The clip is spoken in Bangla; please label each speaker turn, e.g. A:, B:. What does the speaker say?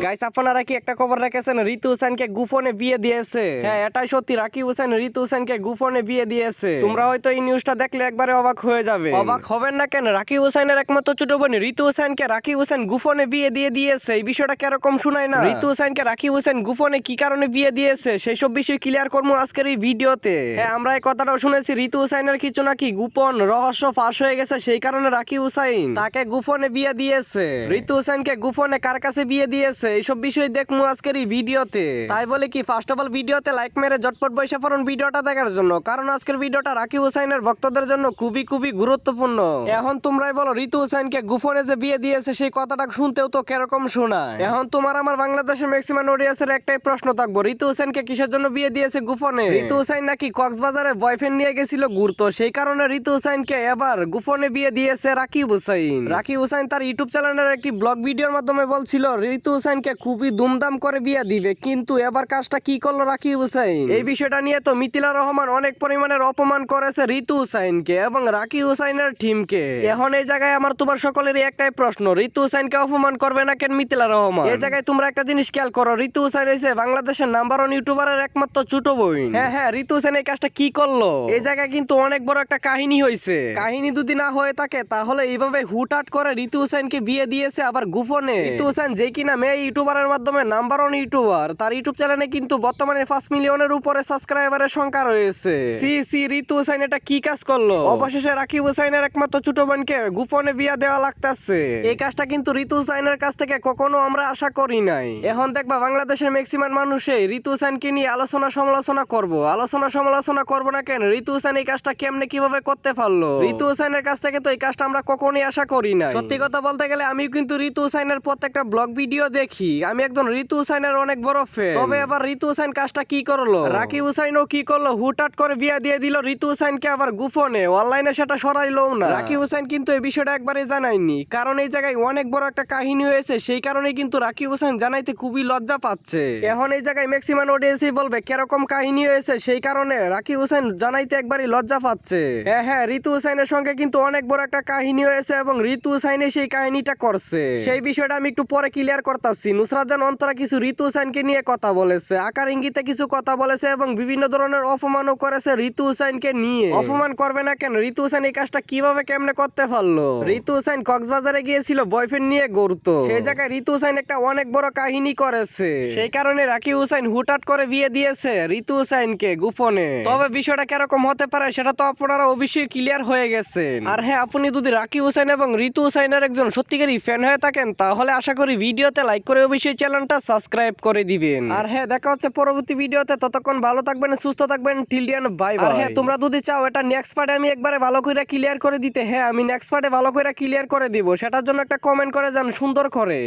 A: গাইস আপনারা কি একটা খবর রেখেছেন ঋতু হোসেনকে গোপনে বিয়ে দিয়েছে? হ্যাঁ এটাই সত্যি, রাকিব হোসেন ঋতু হোসেনকে গোপনে বিয়ে দিয়েছে। তোমরা হয়তো এই নিউজটা দেখলে একবারে অবাক হয়ে যাবে। অবাক হবেন না কেন? রাকিব হোসেনের একমাত্র ছোট বোন ঋতু হোসেনকে রাকিব হোসেন গোপনে বিয়ে দিয়ে দিয়েছে। এই বিষয়টা কিরকম শোনায় না? ঋতু হোসেনকে রাকিব হোসেন গোপনে কি কারণে বিয়ে দিয়েছে সেই সব বিষয় ক্লিয়ার করবো আজকের এই ভিডিওতে। হ্যাঁ আমরা এই কথাটাও শুনেছি ঋতু হোসেনের কিছু নাকি গোপন রহস্য ফাঁস হয়ে গেছে, সেই কারণে রাকিব হোসেন তাকে গোপনে বিয়ে দিয়েছে। ঋতু হোসেনকে গোপনে কার কাছে বিয়ে দিয়েছে এইসব বিষয় দেখবো আজকের এই ভিডিওতে। তাই বলে কি ফার্স্ট অফ অল ভিডিওতে লাইক মেরে জটপট বসে পড়ুন ভিডিওটা দেখার জন্য, কারণ আজকের ভিডিওটা রাকিব হোসেনের ভক্তদের জন্য খুবই খুবই গুরুত্বপূর্ণ। এখন তোমরাই বলো ঋতু হোসেনকে গোপনে যে বিয়ে দিয়েছে সেই কথাটা শুনতেও তো কিরকম শোনায়। এখন তোমার আমার বাংলাদেশের ম্যাক্সিমাম অডিয়েন্সের একটাই প্রশ্ন থাকবো, ঋতু হোসেনকে কিসের জন্য বিয়ে দিয়েছে গোপনে? ঋতু হোসেন নাকি কক্সবাজারে বয়ফ্রেন্ড নিয়ে গেছিল ঘুরতো, সেই কারণে ঋতু হোসেনকে এবার গোপনে বিয়ে দিয়েছে রাকিব হোসেন। রাকিব হোসেন তার ইউটিউব চ্যানেলের একটি ব্লগ ভিডিওর মাধ্যমে বলছিল ঋতু হোসেনকে খুবই ধুমধাম করে বিয়ে দিবে, কিন্তু এবার কাজটা কি করলো রাকিব হোসেন? এই বিষয়টা নিয়ে তো মিথিলা রহমান অনেক পরিমাণের অপমান করেছে ঋতু হোসেনকে এবং রাকিব হোসেনের টিমকে। এখন এই জায়গায় আমার তোমার সকলেরই একটাই প্রশ্ন, ঋতু হোসেনকে অপমান করবে না কেন মিথিলা রহমান? এই জায়গায় তোমরা একটা জিনিস খেয়াল করো, ঋতু হোসেন হয়েছে বাংলাদেশের নাম্বার 1 ইউটিউবারের একমাত্র ছোট বোন। হ্যাঁ ঋতু হোসেন এই কাজটা কি করলো? এই জায়গায় কিন্তু অনেক বড় একটা কাহিনী হয়েছে। কাহিনী যদি না হয়ে থাকে তাহলে এইভাবে হুটহাট করে ঋতু হোসেনকে বিয়ে দিয়েছে আবার গোপনে। ঋতু হোসেন যে কিনা মেয়ে ইউটিউবারের মাধ্যমে নাম্বার 1 ইউটিউবার, তার ইউটিউব চ্যানেলে কিন্তু বর্তমানে 5 মিলিয়নের উপরে সাবস্ক্রাইবারের সংখ্যা রয়েছে। সি ঋতু হোসেন এটা কি কাজ করলো? অবশেষে রাকিব হোসেনের একমাত্র ছোট বোনকে গোপনে বিয়ে দেওয়া লাগতেছে। এই কাজটা কিন্তু ঋতু হোসেনের কাছ থেকে কখনো আমরা আশা করি নাই। এখন দেখবা বাংলাদেশের ম্যাক্সিমাম মানুষে ঋতু হোসেনকে নিয়ে আলোচনা সমালোচনা করবো না কেন? ঋতু হোসেন এই কাজটা কেমনে কিভাবে করতে পারলো? ঋতু হোসেনের কাছ থেকে তো এই কাজটা আমরা কখনোই আশা করি নাই। সত্যি কথা বলতে গেলে আমি কিন্তু ঋতু হোসেনের প্রত্যেকটা ব্লগ ভিডিও দেখি, আমি একদম ঋতু হোসেনের অনেক বড় ফ্যান। তবে এবার ঋতু হোসেন কাজটা কি করলো? রাকিব হোসেনও কি করলো? হুটহাট করে বিয়ে দিয়ে দিল ঋতু হোসেনকে আবার গোপনে, অনলাইনে সেটা সরাইলো না। রাকিব হোসেন কিন্তু এই বিষয়টা একবারে জানায়নি, কারণ এই জায়গায় অনেক বড় একটা কাহিনী হয়েছে, সেই কারণে কিন্তু রাকিব হোসেন জানাইতে খুবই লজ্জা পাচ্ছে। এখন এই জায়গায় ম্যাক্সিমাম অডিয়েন্সই বলবে কিরকম কাহিনী হয়েছে, সেই কারণে রাকিব হোসেন জানাইতে একবারই লজ্জা পাচ্ছে। হ্যাঁ ঋতু হোসেনের সঙ্গে কিন্তু অনেক বড় একটা কাহিনী হয়েছে এবং ঋতু হোসেন সেই কাহিনীটা করছে। সেই বিষয়টা আমি একটু পরে ক্লিয়ার করতেছি। নুসরাত জাহান অন্তরা কিছু ঋতু হোসেনকে নিয়ে কথা বলেছে, আকার ইঙ্গিতে কিছু কথা বলেছে এবং বিভিন্ন ধরনের অপমানও করেছে ঋতু হোসেনকে নিয়ে। অপমান করবে না কেন? ঋতু হোসেন এই কাজটা কিভাবে কেমনে করতে পারলো? ঋতু হোসেন কক্সবাজারে গিয়েছিল বয়ফ্রেন্ড নিয়ে ঘুরতো, সেই জায়গায় ঋতু হোসেন একটা অনেক বড় কাহিনী করেছে, সেই কারণে রাকিব হোসেন হুটহাট করে বিয়ে দিয়েছে ঋতু হোসেনকে গোপনে। তবে বিষয়টা কিরকম হতে পারে সেটা তো আপনারা অবশ্যই ক্লিয়ার হয়ে গেছেন। আর হ্যাঁ আপনি যদি রাকিব হোসেন এবং ঋতু হোসেনের একজন সত্যিকারই ফ্যান হয়ে থাকেন তাহলে আশা করি ভিডিওতে লাইক করে অবশ্যই চ্যানেলটা সাবস্ক্রাইব করে দিবেন। আর হ্যাঁ দেখা হচ্ছে পরবর্তী ভিডিওতে, ততক্ষণ ভালো থাকবেন, সুস্থ থাকবেন, টিল দেন বাই বাই। আর হ্যাঁ তোমরা যদি চাও এটা নেক্সট পার্টে আমি একবারে ভালো করে ক্লিয়ার করে দিতে, হ্যাঁ আমি নেক্সট পার্টে ভালো করে ক্লিয়ার করে দিব, সেটার জন্য একটা কমেন্ট করে যান সুন্দর করে।